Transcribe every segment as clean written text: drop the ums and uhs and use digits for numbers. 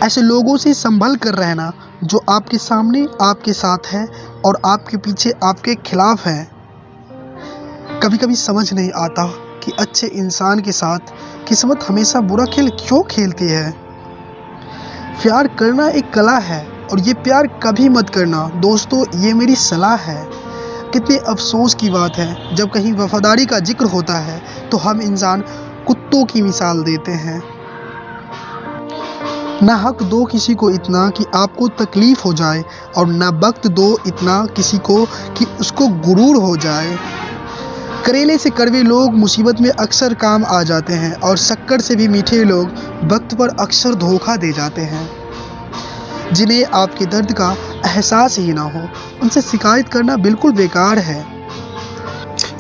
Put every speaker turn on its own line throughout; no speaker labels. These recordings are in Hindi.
ऐसे लोगों से संभल कर रहना जो आपके सामने आपके साथ है और आपके पीछे आपके खिलाफ है। कभी कभी समझ नहीं आता कि अच्छे इंसान के साथ किस्मत हमेशा बुरा खेल क्यों खेलती है। प्यार करना एक कला है और ये प्यार कभी मत करना दोस्तों, ये मेरी सलाह है। कितने अफसोस की बात है जब कहीं वफादारी का जिक्र होता है तो हम इंसान कुत्तों की मिसाल देते हैं। ना हक दो किसी को इतना कि आपको तकलीफ हो जाए और ना वक्त दो इतना किसी को कि उसको गुरूर हो जाए। करेले से कड़वे लोग मुसीबत में अक्सर काम आ जाते हैं और शक्कर से भी मीठे लोग वक्त पर अक्सर धोखा दे जाते हैं। जिन्हें आपके दर्द का एहसास ही ना हो उनसे शिकायत करना बिल्कुल बेकार है।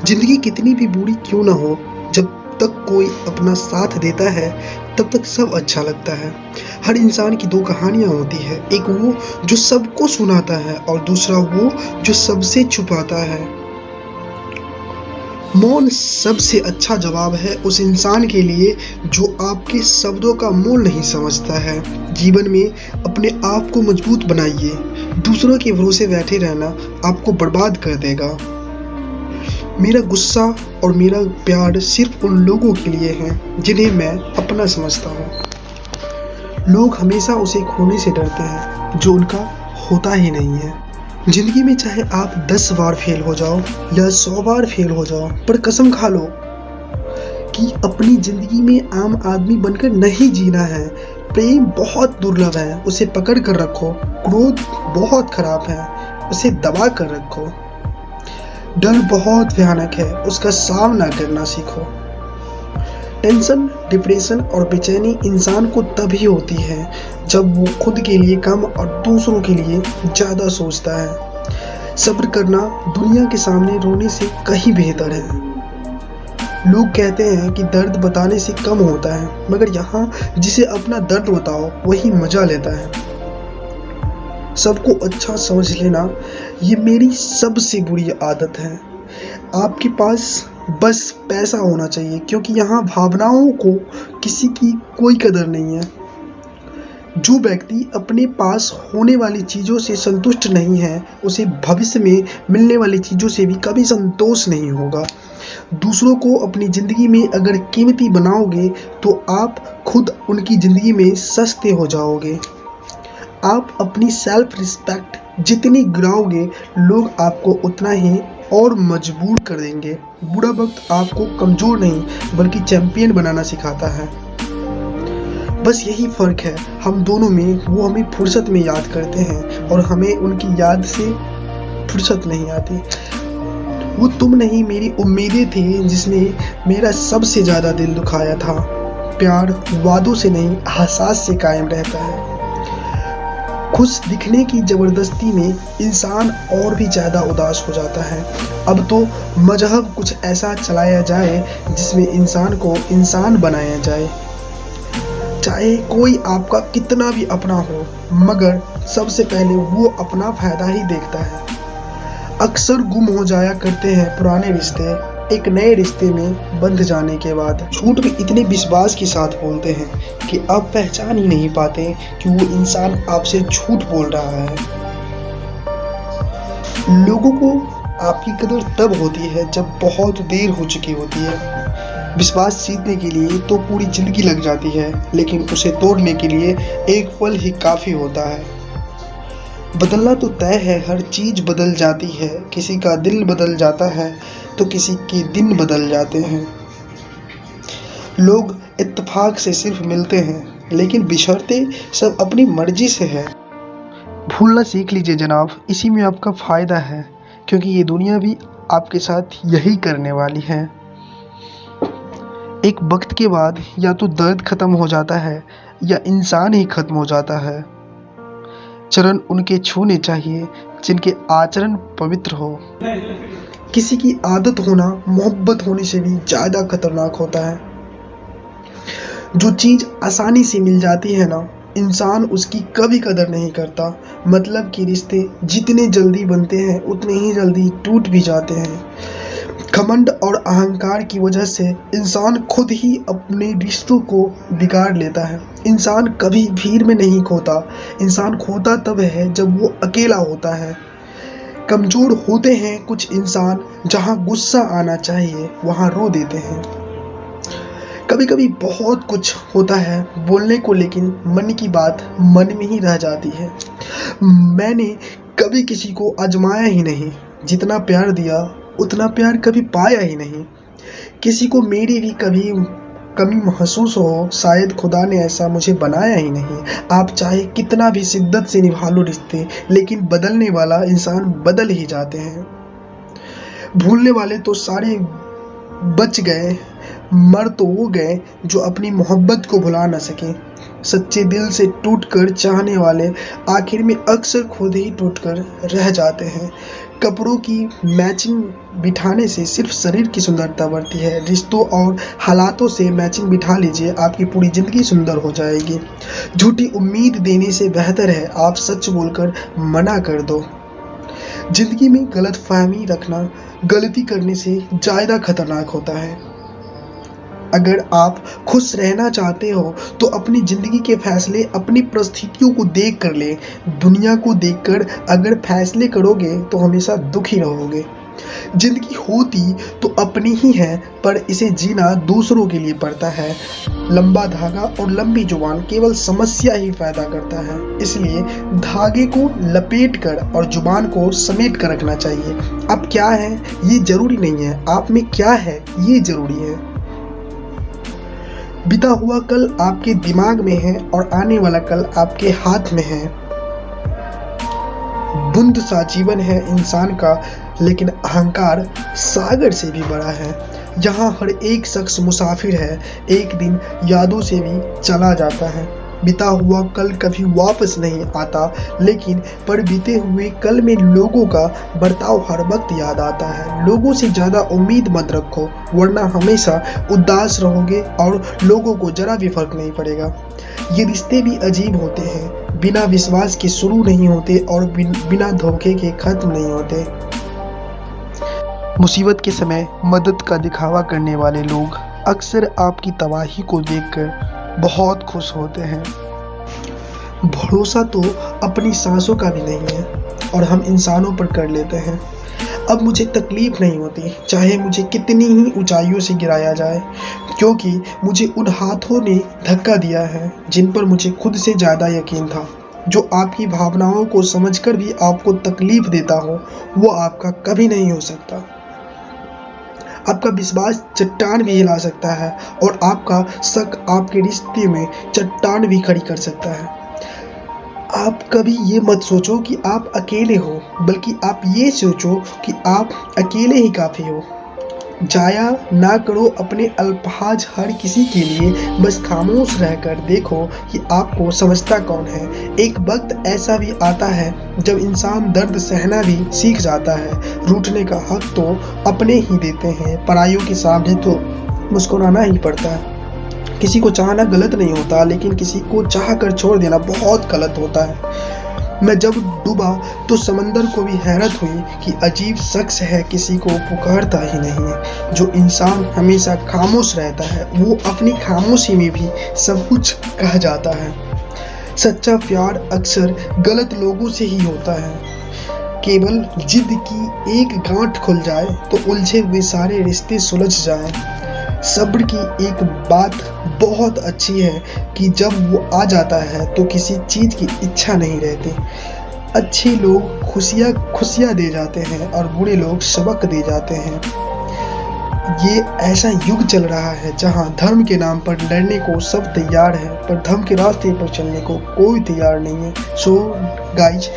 जिंदगी कितनी भी बुरी क्यों ना हो, जब तक कोई अपना साथ देता है तब तक सब अच्छा लगता है। हर इंसान की दो कहानियां होती है, एक वो जो सबको सुनाता है और दूसरा वो जो सबसे छुपाता है। मौन सबसे अच्छा जवाब है उस इंसान के लिए जो आपके शब्दों का मोल नहीं समझता है। जीवन में अपने आप को मजबूत बनाइए, दूसरों के भरोसे बैठे रहना आपको बर्बाद कर देगा। मेरा गुस्सा और मेरा प्यार सिर्फ उन लोगों के लिए है जिन्हें मैं अपना समझता हूँ। लोग हमेशा उसे खोने से डरते हैं जो उनका होता ही नहीं है। जिंदगी में चाहे आप 10 बार फेल हो जाओ या 100 बार फेल हो जाओ, पर कसम खा लो कि अपनी जिंदगी में आम आदमी बनकर नहीं जीना है। प्रेम बहुत दुर्लभ है, उसे पकड़ कर रखो। क्रोध बहुत खराब है, उसे दबा कर रखो। डर बहुत भयानक है, उसका सामना करना सीखो। टेंशन, डिप्रेशन और बेचैनी इंसान को तभी होती है जब वो खुद के लिए कम और दूसरों के लिए ज़्यादा सोचता है। सब्र करना दुनिया के सामने रोने से कहीं बेहतर है। लोग कहते हैं कि दर्द बताने से कम होता है, मगर यहाँ जिसे अपना दर्द बताओ वही मजा लेता है। सबको अच्छा समझ लेना ये मेरी सबसे बुरी आदत है। आपके पास बस पैसा होना चाहिए, क्योंकि यहाँ भावनाओं को किसी की कोई कदर नहीं है। जो व्यक्ति अपने पास होने वाली चीज़ों से संतुष्ट नहीं है उसे भविष्य में मिलने वाली चीज़ों से भी कभी संतोष नहीं होगा। दूसरों को अपनी ज़िंदगी में अगर कीमती बनाओगे तो आप खुद उनकी ज़िंदगी में सस्ते हो जाओगे। आप अपनी सेल्फ रिस्पेक्ट जितनी गिराओगे लोग आपको उतना ही और मजबूर कर देंगे। बुरा वक्त आपको कमज़ोर नहीं बल्कि चैंपियन बनाना सिखाता है। बस यही फ़र्क है हम दोनों में। वो हमें फुर्सत में याद करते हैं और हमें उनकी याद से फुर्सत नहीं आती। वो तुम नहीं मेरी उम्मीदें थी जिसने मेरा सबसे ज़्यादा दिल दुखाया था। प्यार वादों से नहीं एहसास से कायम रहता है। खुश दिखने की ज़बरदस्ती में इंसान और भी ज़्यादा उदास हो जाता है। अब तो मजहब कुछ ऐसा चलाया जाए जिसमें इंसान को इंसान बनाया जाए। चाहे कोई आपका कितना भी अपना हो, मगर सबसे पहले वो अपना फ़ायदा ही देखता है। अक्सर गुम हो जाया करते हैं पुराने रिश्ते एक नए रिश्ते में बंध जाने के बाद। झूठ भी इतने विश्वास के साथ बोलते हैं कि आप पहचान ही नहीं पाते कि वो इंसान आपसे झूठ बोल रहा है। लोगों को आपकी कदर तब होती है जब बहुत देर हो चुकी होती है। विश्वास जीतने के लिए तो पूरी जिंदगी लग जाती है, लेकिन उसे तोड़ने के लिए एक पल ही काफ़ी होता है। बदलना तो तय है, हर चीज़ बदल जाती है। किसी का दिल बदल जाता है तो किसी के दिन बदल जाते हैं। लोग इत्तेफाक से सिर्फ मिलते हैं, लेकिन बिछड़ते सब अपनी मर्जी से है। भूलना सीख लीजिए जनाब, इसी में आपका फ़ायदा है, क्योंकि ये दुनिया भी आपके साथ यही करने वाली है। एक वक्त के बाद या तो दर्द ख़त्म हो जाता है या इंसान ही ख़त्म हो जाता है। चरण उनके छूने चाहिए जिनके आचरण पवित्र हो। किसी की आदत होना मोहब्बत होने से भी ज़्यादा खतरनाक होता है। जो चीज़ आसानी से मिल जाती है ना, इंसान उसकी कभी कदर नहीं करता। मतलब कि रिश्ते जितने जल्दी बनते हैं उतने ही जल्दी टूट भी जाते हैं। घमंड और अहंकार की वजह से इंसान खुद ही अपने रिश्तों को बिगाड़ लेता है। इंसान कभी भीड़ में नहीं खोता, इंसान खोता तब है जब वो अकेला होता है। कमज़ोर होते हैं कुछ इंसान, जहाँ गुस्सा आना चाहिए वहाँ रो देते हैं। कभी कभी बहुत कुछ होता है बोलने को, लेकिन मन की बात मन में ही रह जाती है। मैंने कभी किसी को आजमाया ही नहीं, जितना प्यार दिया उतना प्यार कभी पाया ही नहीं। किसी को मेरी भी कभी कमी महसूस हो, शायद खुदा ने ऐसा मुझे बनाया ही नहीं। आप चाहे कितना भी शिद्दत से निभा लो रिश्ते, लेकिन बदलने वाला इंसान बदल ही जाते हैं। भूलने वाले तो सारे बच गए, मर तो वो गए जो अपनी मोहब्बत को भुला न सके। सच्चे दिल से टूटकर चाहने वाले आखिर में अक्सर खुद ही टूटकर रह जाते हैं। कपड़ों की मैचिंग बिठाने से सिर्फ शरीर की सुंदरता बढ़ती है। रिश्तों और हालातों से मैचिंग बिठा लीजिए, आपकी पूरी ज़िंदगी सुंदर हो जाएगी। झूठी उम्मीद देने से बेहतर है आप सच बोलकर मना कर दो। ज़िंदगी में गलतफहमी रखना गलती करने से ज़्यादा खतरनाक होता है। अगर आप खुश रहना चाहते हो तो अपनी ज़िंदगी के फैसले अपनी परिस्थितियों को देख कर ले। दुनिया को देखकर अगर फैसले करोगे तो हमेशा दुखी रहोगे। ज़िंदगी होती तो अपनी ही है, पर इसे जीना दूसरों के लिए पड़ता है। लंबा धागा और लंबी जुबान केवल समस्या ही पैदा करता है, इसलिए धागे को लपेट कर और जुबान को समेट कर रखना चाहिए। अब क्या है ये जरूरी नहीं है, आप में क्या है ये जरूरी है। बीता हुआ कल आपके दिमाग में है और आने वाला कल आपके हाथ में है। बूंद सा जीवन है इंसान का, लेकिन अहंकार सागर से भी बड़ा है। यहाँ हर एक शख्स मुसाफिर है, एक दिन यादों से भी चला जाता है। बीता हुआ कल कभी वापस नहीं आता, लेकिन पर बीते हुए कल में लोगों का बर्ताव हर वक्त याद आता है। लोगों से ज़्यादा उम्मीद मत रखो, वरना हमेशा उदास रहोगे और लोगों को जरा भी फर्क नहीं पड़ेगा। ये रिश्ते भी अजीब होते हैं, बिना विश्वास के शुरू नहीं होते और बिना धोखे के खत्म नहीं होते। मुसीबत के समय मदद का दिखावा करने वाले लोग अक्सर आपकी तबाही को देखकर बहुत खुश होते हैं। भरोसा तो अपनी सांसों का भी नहीं है और हम इंसानों पर कर लेते हैं। अब मुझे तकलीफ नहीं होती, चाहे मुझे कितनी ही ऊंचाइयों से गिराया जाए, क्योंकि मुझे उन हाथों ने धक्का दिया है जिन पर मुझे खुद से ज़्यादा यकीन था। जो आपकी भावनाओं को समझकर भी आपको तकलीफ देता हो, वो आपका कभी नहीं हो सकता। आपका विश्वास चट्टान भी हिला सकता है और आपका शक आपके रिश्ते में चट्टान भी खड़ी कर सकता है। आप कभी ये मत सोचो कि आप अकेले हो, बल्कि आप ये सोचो कि आप अकेले ही काफ़ी हो। जाया ना करो अपने अल्पहाज हर किसी के लिए, बस खामोश रहकर देखो कि आपको समझता कौन है। एक वक्त ऐसा भी आता है जब इंसान दर्द सहना भी सीख जाता है। रूठने का हक तो अपने ही देते हैं, पराइयों के सामने तो मुस्कुराना ही पड़ता है। किसी को चाहना गलत नहीं होता, लेकिन किसी को चाह कर छोड़ देना बहुत गलत होता है। मैं जब डूबा तो समंदर को भी हैरत हुई कि अजीब शख्स है, किसी को पुकारता ही नहीं है। जो इंसान हमेशा खामोश रहता है वो अपनी खामोशी में भी सब कुछ कह जाता है। सच्चा प्यार अक्सर गलत लोगों से ही होता है। केवल जिद की एक गांठ खुल जाए तो उलझे हुए सारे रिश्ते सुलझ जाएं। सब्र की एक बात बहुत अच्छी है कि जब वो आ जाता है तो किसी चीज़ की इच्छा नहीं रहती। अच्छे लोग खुशियाँ दे जाते हैं और बुरे लोग सबक दे जाते हैं। ये ऐसा युग चल रहा है जहाँ धर्म के नाम पर लड़ने को सब तैयार है, पर धर्म के रास्ते पर चलने को कोई तैयार नहीं है। So guys,